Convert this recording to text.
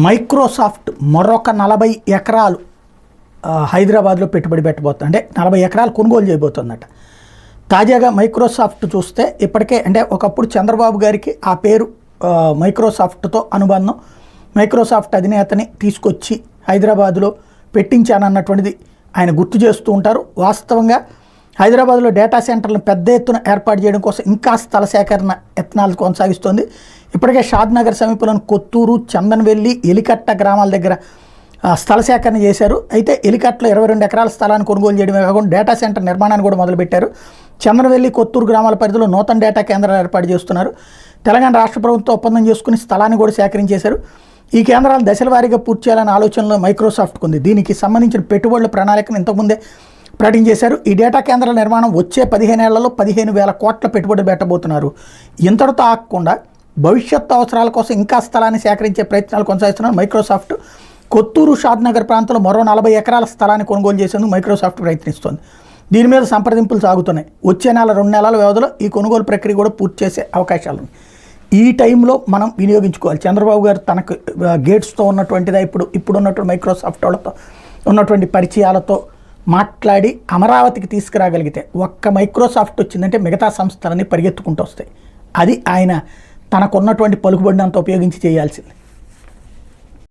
Microsoft మరొక 40 ఎకరాలు హైదరాబాద్లో పెట్టుబడి పెట్టబోతుంది. అంటే 40 ఎకరాలు కొనుగోలు చేయబోతుందట. తాజాగా మైక్రోసాఫ్ట్ చూస్తే ఇప్పటికే అంటే ఒకప్పుడు చంద్రబాబు గారికి ఆ పేరు మైక్రోసాఫ్ట్తో అనుబంధం, మైక్రోసాఫ్ట్ అధినేతని తీసుకొచ్చి హైదరాబాద్లో పెట్టించానన్నటువంటిది ఆయన గుర్తు చేస్తూ ఉంటారు. వాస్తవంగా హైదరాబాద్లో డేటా సెంటర్లను పెద్ద ఎత్తున ఏర్పాటు చేయడం కోసం ఇంకా స్థల సేకరణ యత్నాలు కొనసాగిస్తోంది. ఇప్పటికే షాద్నగర్ సమీపంలోని కొత్తూరు, చందన్వెల్లి, ఎలికట్ట గ్రామాల దగ్గర స్థల సేకరణ చేశారు. అయితే ఎలికట్టలో 22 ఎకరాల స్థలాన్ని కొనుగోలు చేయడమే కాకుండా డేటా సెంటర్ నిర్మాణాన్ని కూడా మొదలుపెట్టారు. చందన్వెల్లి, కొత్తూరు గ్రామాల పరిధిలో నూతన డేటా కేంద్రాలు ఏర్పాటు చేస్తున్నారు. తెలంగాణ రాష్ట్ర ప్రభుత్వం ఒప్పందం చేసుకుని స్థలాన్ని కూడా సేకరించేశారు. ఈ కేంద్రాలు దశల వారీగా పూర్తి చేయాలనే ఆలోచనలో మైక్రోసాఫ్ట్కు ఉంది. దీనికి సంబంధించిన పెట్టుబడుల ప్రణాళికను ఇంతకుముందే ప్రకటించేశారు. ఈ డేటా కేంద్రాల నిర్మాణం వచ్చే 15 ఏళ్లలో 15,000 కోట్ల పెట్టుబడులు పెట్టబోతున్నారు. ఇంతటితో ఆగకుండా భవిష్యత్తు అవసరాల కోసం ఇంకా స్థలాన్ని సేకరించే ప్రయత్నాలు కొనసాగిస్తున్నారు మైక్రోసాఫ్ట్. కొత్తూరు, షాద్నగర్ ప్రాంతంలో మరో 40 ఎకరాల స్థలాన్ని కొనుగోలు చేసేందుకు మైక్రోసాఫ్ట్ ప్రయత్నిస్తోంది. దీని మీద సంప్రదింపులు సాగుతున్నాయి. వచ్చే 2 నెలల వ్యవధిలో ఈ కొనుగోలు ప్రక్రియ కూడా పూర్తి చేసే అవకాశాలు ఉన్నాయి. ఈ టైంలో మనం వినియోగించుకోవాలి. చంద్రబాబు గారు తనకు గేట్స్తో ఉన్నటువంటిదా ఇప్పుడు ఉన్నటువంటి మైక్రోసాఫ్ట్ వాళ్ళతో ఉన్నటువంటి పరిచయాలతో మాట్లాడి అమరావతికి తీసుకురాగలిగితే, ఒక్క మైక్రోసాఫ్ట్ వచ్చిందంటే మిగతా సంస్థలన్నీ పరిగెత్తుకుంటూ వస్తాయి. అది ఆయన తనకున్నటువంటి పలుకుబడినంత ఉపయోగించి చేయాల్సింది.